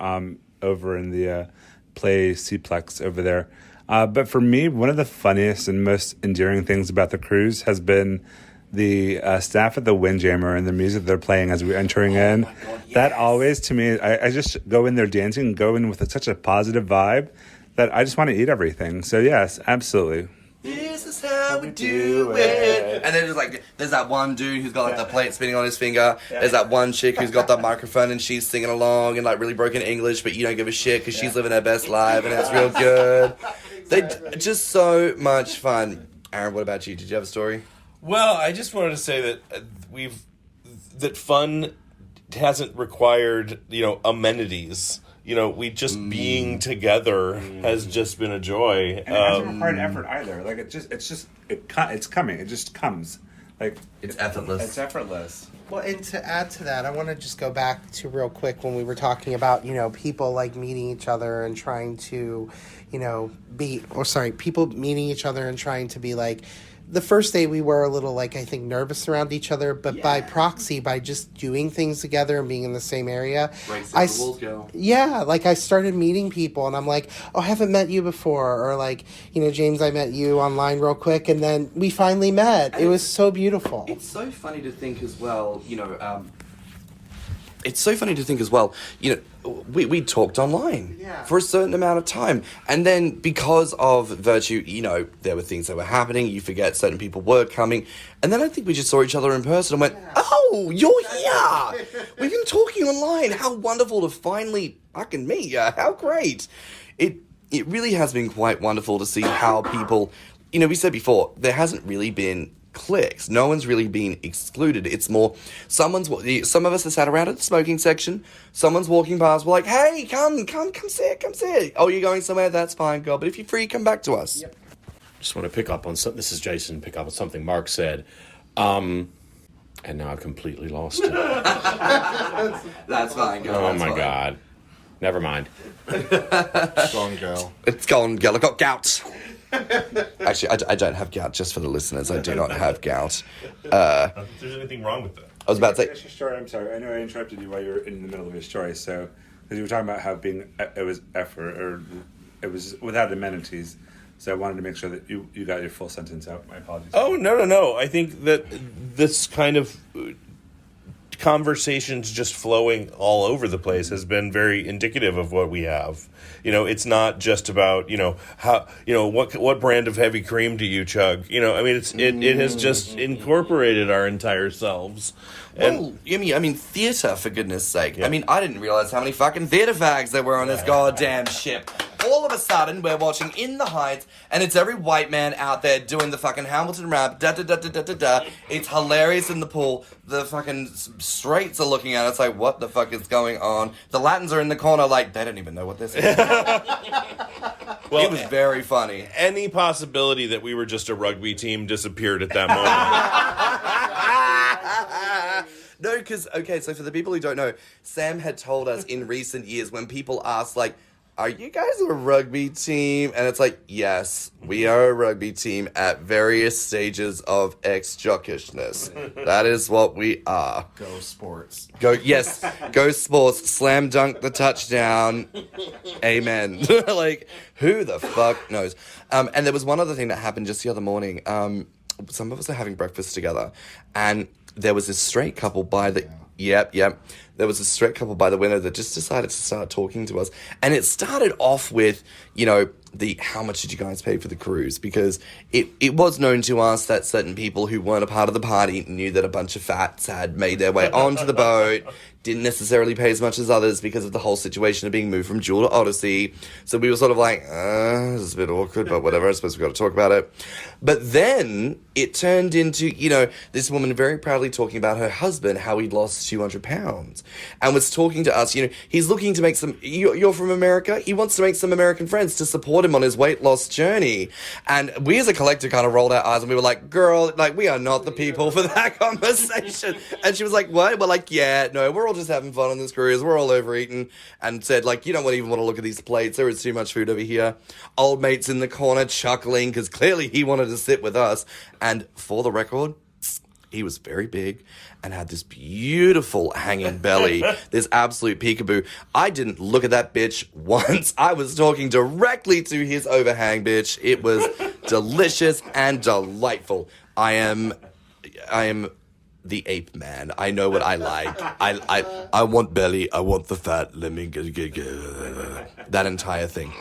over in the play Cplex over there. But for me, one of the funniest and most endearing things about the cruise has been the staff at the Windjammer and the music they're playing as we're entering in.
God, yes.
That always, to me, I just go in there dancing and go in with such a positive vibe that I just want to eat everything. So yes, absolutely.
This is how we do it. And then there's that one dude who's got like the plate spinning on his finger. There's that one chick who's got that microphone and she's singing along in like really broken English, but you don't give a shit because she's living her best life and it's real good. They just so much fun. Aaron, what about you? Did you have a story?
Well, I just wanted to say that fun hasn't required, amenities. We just being together has just been a joy.
And it hasn't required effort either. Like it's coming. It just comes. Like
It's effortless.
It's effortless.
Well, and to add to that, I want to just go back to real quick when we were talking about, people like meeting each other and trying to, people meeting each other and trying to be like, the first day we were a little like, I think, nervous around each other, but by proxy, by just doing things together and being in the same area, I started meeting people and I'm like, oh, I haven't met you before. Or like, James, I met you online real quick. And then we finally met. It was so beautiful.
It's so funny to think as well, we talked online for a certain amount of time. And then because of virtue, there were things that were happening. You forget certain people were coming. And then I think we just saw each other in person and went, oh, you're here. We've been talking online. How wonderful to finally fucking meet you. How great. It really has been quite wonderful to see how people, we said before, there hasn't really been cliques. No one's really been excluded. It's more, some of us are sat around at the smoking section. Someone's walking past. We're like, hey, come sit. Oh, you're going somewhere? That's fine, girl. But if you're free, come back to us. Yep.
Just want to pick up on something. This is Jason. Pick up on something Marc said. And now I've completely lost it.
That's fine, girl.
Oh, my God. Never mind.
It's gone, girl.
It's gone, girl. I've got gout. Actually, I don't have gout, just for the listeners. I do not have gout.
I don't think there's anything wrong with that.
I was about to say...
Finish your story. I'm sorry. I know I interrupted you while you were in the middle of your story. So, because you were talking about how it was effort, or it was without amenities. So I wanted to make sure that you got your full sentence out. My apologies.
Oh, no. I think that this kind of conversations just flowing all over the place has been very indicative of what we have. It's not just about, how, what brand of heavy cream do you chug? It has just incorporated our entire selves.
Well, theatre, for goodness sake. Yeah. I didn't realize how many fucking theatre fags there were on this goddamn ship. all of a sudden, we're watching In the Heights, and it's every white man out there doing the fucking Hamilton rap, da-da-da-da-da-da-da. It's hilarious in the pool. The fucking straights are looking at it. It's like, what the fuck is going on? The Latins are in the corner like, they don't even know what this is.
Well,
it was very funny.
Any possibility that we were just a rugby team disappeared at that moment.
No, because, okay, so for the people who don't know, Sam had told us in recent years when people ask, like, are you guys a rugby team? And it's like, yes, we are a rugby team at various stages of ex-jockishness. That is what we are.
Go sports.
Go sports, slam dunk the touchdown. Amen. Like, who the fuck knows? And there was one other thing that happened just the other morning. Some of us are having breakfast together, and there was this straight couple by the... Yep. There was a straight couple by the window that just decided to start talking to us. And it started off with, you know, how much did you guys pay for the cruise? Because it was known to us that certain people who weren't a part of the party knew that a bunch of fats had made their way onto the boat, didn't necessarily pay as much as others because of the whole situation of being moved from Jewel to Odyssey. So we were sort of like, this is a bit awkward, but whatever, I suppose we've got to talk about it. But then it turned into, you know, this woman very proudly talking about her husband, how he'd lost 200 pounds. And was talking to us, you know, he's looking to make some, you're from America? He wants to make some American friends to support him on his weight loss journey. And we as a collective kind of rolled our eyes and we were like, girl, like, we are not the people for that conversation. And she was like, what? We're like, yeah, no, we're all just having fun on this cruise. We're all overeating. And said, like, you don't even want to look at these plates. There is too much food over here. Old mate's in the corner chuckling because clearly he wanted to sit with us. And for the record, he was very big and had this beautiful hanging belly, this absolute peekaboo. I didn't look at that bitch once. I was talking directly to his overhang, bitch. It was delicious and delightful. I am the ape man. I know what I like. I want belly. I want the fat. Let me get that entire thing.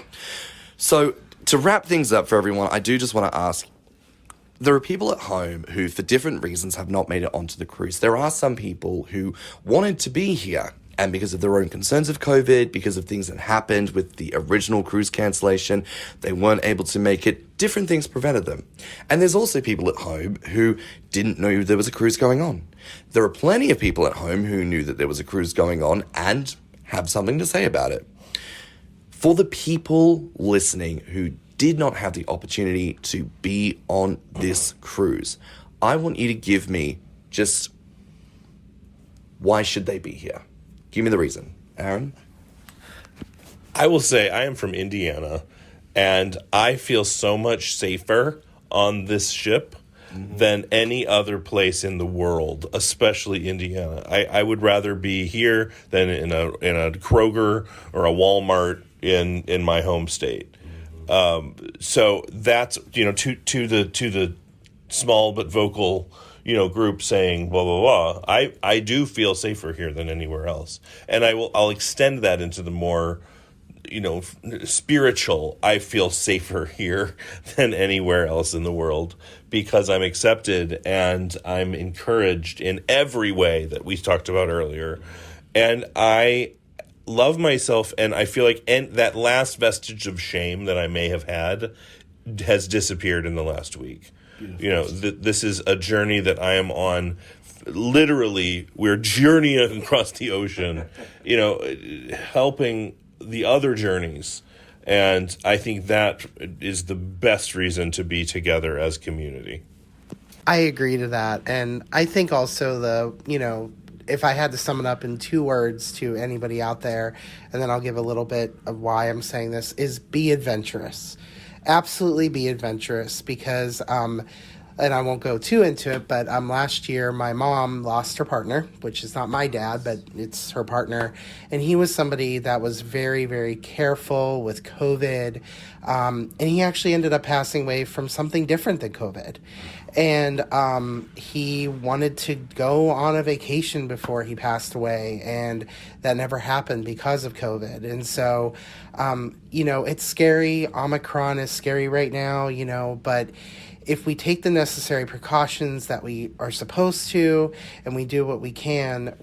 So to wrap things up for everyone, I do just want to ask, there are people at home who, for different reasons, have not made it onto the cruise. There are some people who wanted to be here, and because of their own concerns of COVID, because of things that happened with the original cruise cancellation, they weren't able to make it. Different things prevented them. And there's also people at home who didn't know there was a cruise going on. There are plenty of people at home who knew that there was a cruise going on and have something to say about it. For the people listening who did not have the opportunity to be on this cruise, I want you to give me just why should they be here? Give me the reason. Aaron?
I will say I am from Indiana, and I feel so much safer on this ship than any other place in the world, especially Indiana. I would rather be here than in a Kroger or a Walmart in my home state. So that's, you know, to the small but vocal, you know, group saying blah blah blah. I do feel safer here than anywhere else, and I'll extend that into the more, you know, spiritual. I feel safer here than anywhere else in the world because I'm accepted and I'm encouraged in every way that we talked about earlier, and I love myself, and I feel like that last vestige of shame that I may have had has disappeared in the last week. Beautiful. You know, this is a journey that I am on. Literally, we're journeying across the ocean, you know, helping the other journeys. And I think that is the best reason to be together as community.
I agree to that. And I think also if I had to sum it up in 2 words to anybody out there, and then I'll give a little bit of why I'm saying this, is be adventurous. Absolutely be adventurous because, and I won't go too into it, but last year my mom lost her partner, which is not my dad, but it's her partner. And he was somebody that was very, very careful with COVID. And he actually ended up passing away from something different than COVID. And he wanted to go on a vacation before he passed away, and that never happened because of COVID. And so, it's scary. Omicron is scary right now, but if we take the necessary precautions that we are supposed to, and we do what we can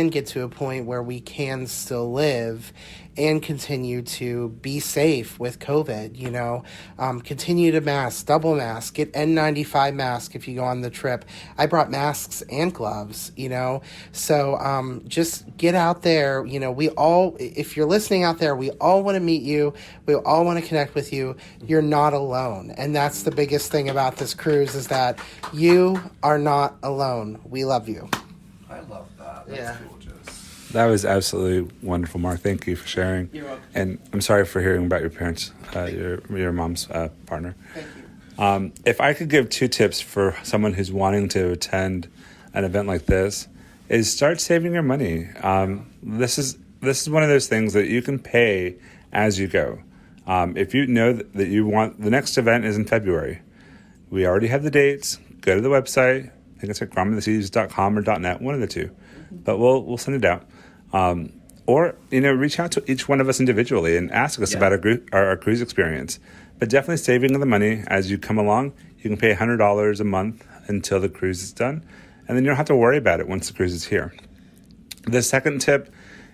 get to a point where we can still live and continue to be safe with COVID, continue to mask, double mask, get N95 mask if you go on the trip. I brought masks and gloves, so just get out there. We all, if you're listening out there, we all want to meet you. We all want to connect with you. You're not alone. And that's the biggest thing about this cruise, is that you are not alone. We love you.
I love that. That's gorgeous.
That was absolutely wonderful, Mark. Thank you for sharing.
You're welcome.
And I'm sorry for hearing about your parents, your mom's partner.
Thank you.
If I could give 2 tips for someone who's wanting to attend an event like this, is start saving your money. This is one of those things that you can pay as you go. If you know that you want, the next event is in February. We already have the dates. Go to the website. I think it's at gromrtheseas.com or .net, one of the two. But we'll send it out. Or reach out to each one of us individually and ask us about our cruise experience. But definitely saving the money as you come along. You can pay $100 a month until the cruise is done, and then you don't have to worry about it once the cruise is here. The second tip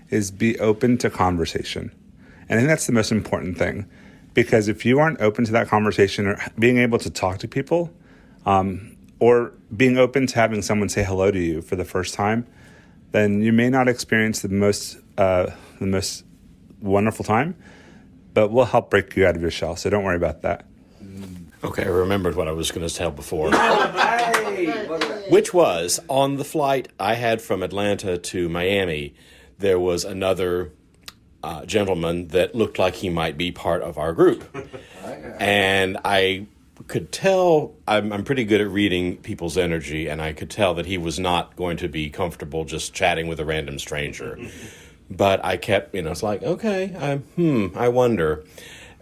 is be open to conversation. And I think that's the most important thing, because if you aren't open to that conversation or being able to talk to people, or being open to having someone say hello to you for the first time, then you may not experience the most wonderful time, but we'll help break you out of your shell. So don't worry about that.
Okay, I remembered what I was going to tell before. Which was, on the flight I had from Atlanta to Miami, there was another gentleman that looked like he might be part of our group. And I could tell, I'm pretty good at reading people's energy, and I could tell that he was not going to be comfortable just chatting with a random stranger. But I kept, it's like, okay, I wonder.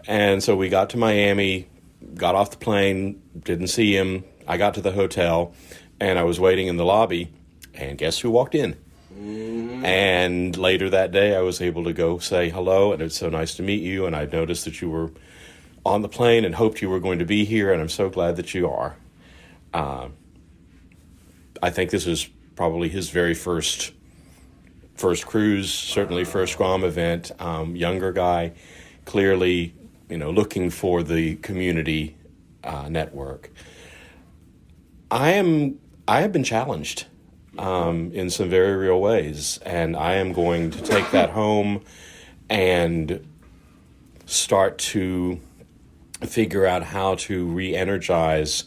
And so we got to Miami, got off the plane, didn't see him. I got to the hotel, and I was waiting in the lobby, and guess who walked in? And later that day, I was able to go say hello, and it's so nice to meet you, and I noticed that you were on the plane and hoped you were going to be here, and I'm so glad that you are. I think this is probably his very first cruise, certainly first Grom event. Younger guy, clearly, looking for the community network. I have been challenged in some very real ways, and I am going to take that home and start to figure out how to re-energize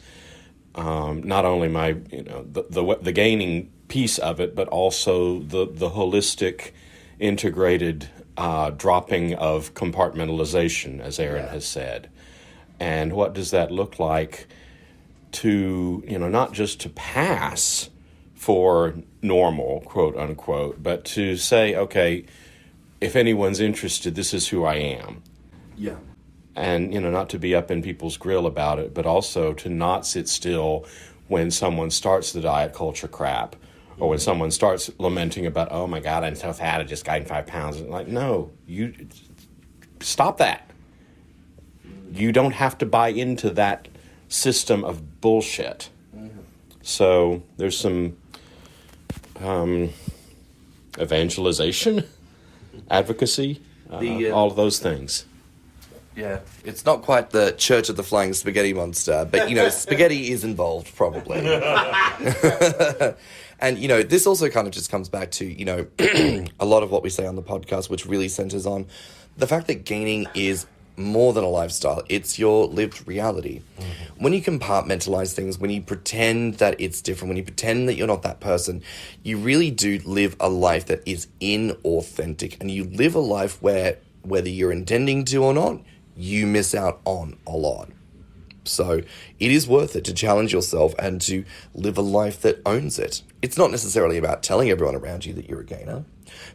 not only my the gaining piece of it, but also the holistic, integrated dropping of compartmentalization, as Aaron has said. And what does that look like to, not just to pass for normal, quote unquote, but to say, okay, if anyone's interested, this is who I am.
Yeah.
And, not to be up in people's grill about it, but also to not sit still when someone starts the diet culture crap, or when someone starts lamenting about, oh my God, I'm so fat, I just gained 5 pounds. Like, no, you stop that. You don't have to buy into that system of bullshit. So there's some evangelization, advocacy, all of those things.
Yeah, it's not quite the Church of the Flying Spaghetti Monster, but, spaghetti is involved, probably. And, this also kind of just comes back to, a lot of what we say on the podcast, which really centers on the fact that gaining is more than a lifestyle. It's your lived reality. Mm-hmm. When you compartmentalize things, when you pretend that it's different, when you pretend that you're not that person, you really do live a life that is inauthentic. And you live a life where, whether you're intending to or not, you miss out on a lot. So it is worth it to challenge yourself and to live a life that owns it. It's not necessarily about telling everyone around you that you're a gainer,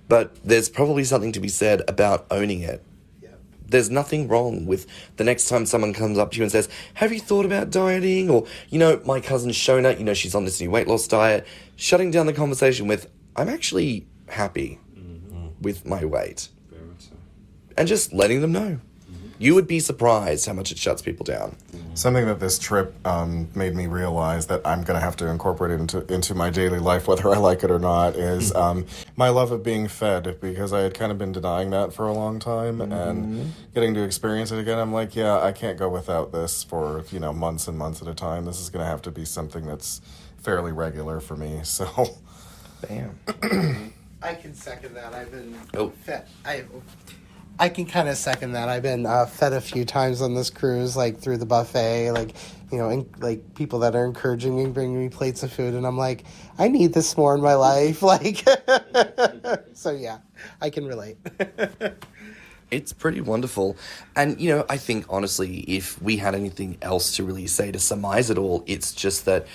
but there's probably something to be said about owning it. Yeah. There's nothing wrong with the next time someone comes up to you and says, have you thought about dieting? Or, my cousin Shona, she's on this new weight loss diet, shutting down the conversation with, I'm actually happy with my weight. Very much so. And just letting them know. You would be surprised how much it shuts people down.
Something that this trip made me realize that I'm going to have to incorporate into my daily life, whether I like it or not, is my love of being fed, because I had kind of been denying that for a long time, and getting to experience it again, I'm like, yeah, I can't go without this for, months and months at a time. This is going to have to be something that's fairly regular for me, so...
Bam.
I can second that. I've been
Oh.
fed. I can kind of second that. I've been fed a few times on this cruise, like through the buffet, like people that are encouraging me and bringing me plates of food, and I'm like, I need this more in my life, so yeah, I can relate.
It's pretty wonderful. And, I think, honestly, if we had anything else to really say to surmise it all, it's just that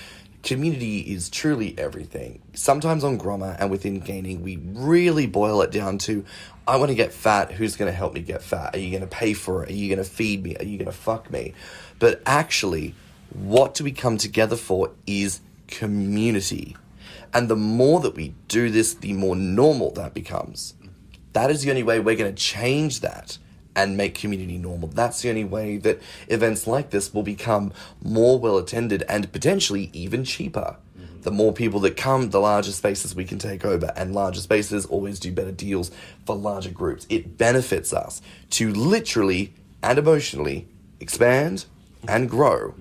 community is truly everything. Sometimes on Grommr and within gaming, we really boil it down to, I want to get fat, who's going to help me get fat? Are you going to pay for it? Are you going to feed me? Are you going to fuck me? But actually, what do we come together for is community. And the more that we do this, the more normal that becomes. That is the only way we're going to change that and make community normal. That's the only way that events like this will become more well attended and potentially even cheaper. The more people that come, the larger spaces we can take over, and larger spaces always do better deals for larger groups. It benefits us to literally and emotionally expand and grow.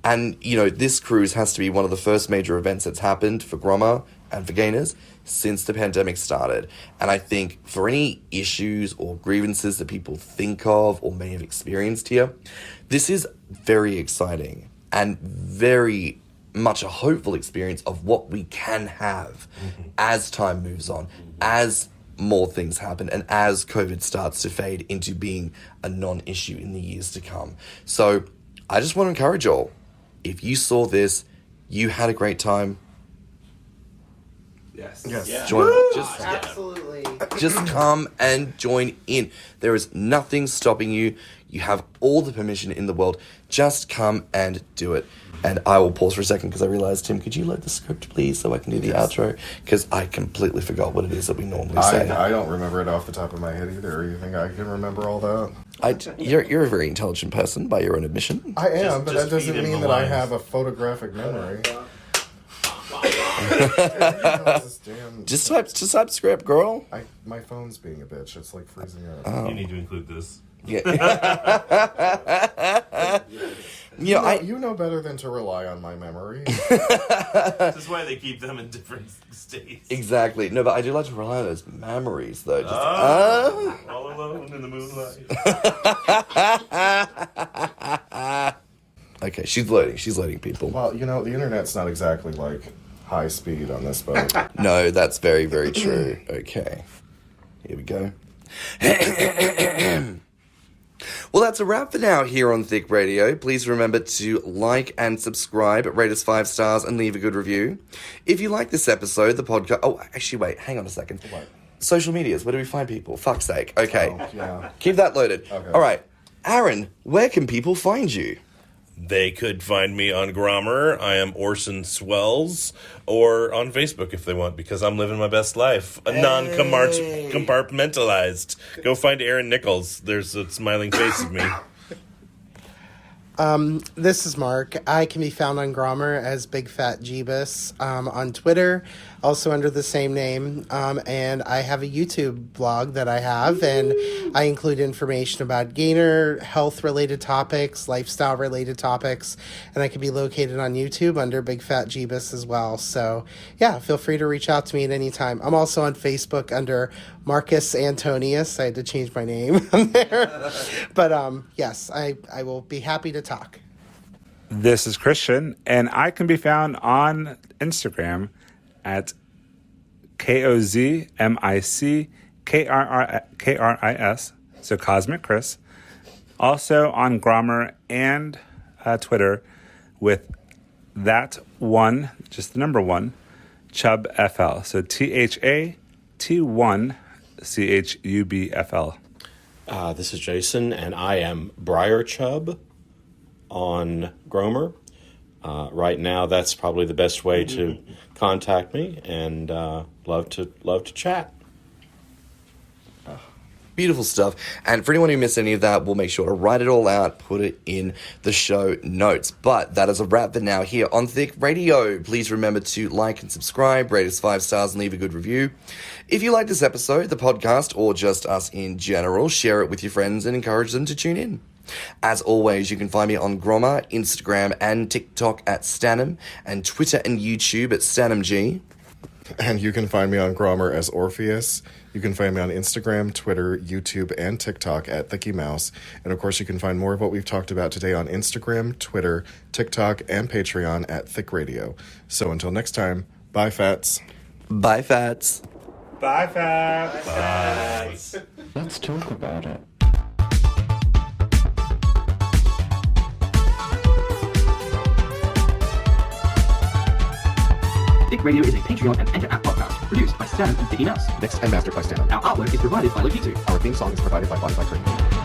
And, this cruise has to be one of the first major events that's happened for Grommr and for gainers since the pandemic started. And I think for any issues or grievances that people think of or may have experienced here, this is very exciting and very much a hopeful experience of what we can have as time moves on, as more things happen, and as COVID starts to fade into being a non-issue in the years to come. So I just want to encourage y'all, if you saw this, you had a great time,
Yes.
join.
Absolutely.
Just come and join in. There is nothing stopping you. You have all the permission in the world. Just come and do it. And I will pause for a second because I realized, Tim, could you load the script, please, so I can do the outro? Because I completely forgot what it is that we normally say.
I don't remember it off the top of my head either. You think I can remember all that?
You're a very intelligent person by your own admission.
I am, but that
just feed
doesn't
him
mean
the
that I
lines.
have a photographic memory.
Just type script, girl.
My phone's being a bitch. It's like freezing up.
You need to include this.
Yeah.
You know better than to rely on my memory.
This is why they keep them in different states.
Exactly. No, but I do like to rely on those memories, though. Just,
All alone in the moonlight.
Okay, she's loading people.
Well, the internet's not exactly like high speed on this boat.
No, that's very, very true. Okay. Here we go. Well, that's a wrap for now here on Thicc Radio. Please remember to like and subscribe, rate us 5 stars, and leave a good review. If you like this episode, the podcast... Oh, actually, wait. Hang on a second.
What?
Social medias. Where do we find people? Fuck's sake. Okay.
Oh, yeah.
Keep that loaded.
Okay.
All right. Aaron, where can people find you?
They could find me on Grommr. I am orsonswells, or on Facebook if they want, because I'm living my best life. Non-compartmentalized. Go find Aaron Nichols. There's a smiling face of me.
This is Marc. I can be found on Grommr as bigfatjeebus on Twitter, also under the same name. And I have a YouTube blog that I have, and I include information about gainer, health-related topics, lifestyle-related topics, and I can be located on YouTube under bigfatjeebus as well. So, yeah, feel free to reach out to me at any time. I'm also on Facebook under Marcus Antonius. I had to change my name there. But, yes, I will be happy to talk.
This is Kristian, and I can be found on Instagram at kozmickris, so kozmickris. Also on Grommr and Twitter with that one, just the number 1, Chub FL. So THAT1CHUBFL.
This is Jason, and I am briarchub on Grommr. Right now, that's probably the best way to contact me, and love to chat.
Beautiful stuff. And for anyone who missed any of that, we'll make sure to write it all out, put it in the show notes. But that is a wrap for now here on Thicc Radio. Please remember to like and subscribe, rate us 5 stars, and leave a good review. If you like this episode, the podcast, or just us in general, share it with your friends and encourage them to tune in. As always, you can find me on Grommr, Instagram, and TikTok at stannnum, and Twitter and YouTube at stannnumg.
And you can find me on Grommr as Orpheus. You can find me on Instagram, Twitter, YouTube, and TikTok at thiccmouse. And of course, you can find more of what we've talked about today on Instagram, Twitter, TikTok, and Patreon at Thicc Radio. So until next time, bye, Fats.
Bye, Fats.
Bye, Fats.
Bye.
Let's talk about it.
Thicc Radio is a Patreon and Enter app podcast produced by Stannnum and Thicc Mouse.
Mixed and mastered by stannnum.
Our artwork is provided by Loudbarreltone.
Our theme song is provided by Body by Grom.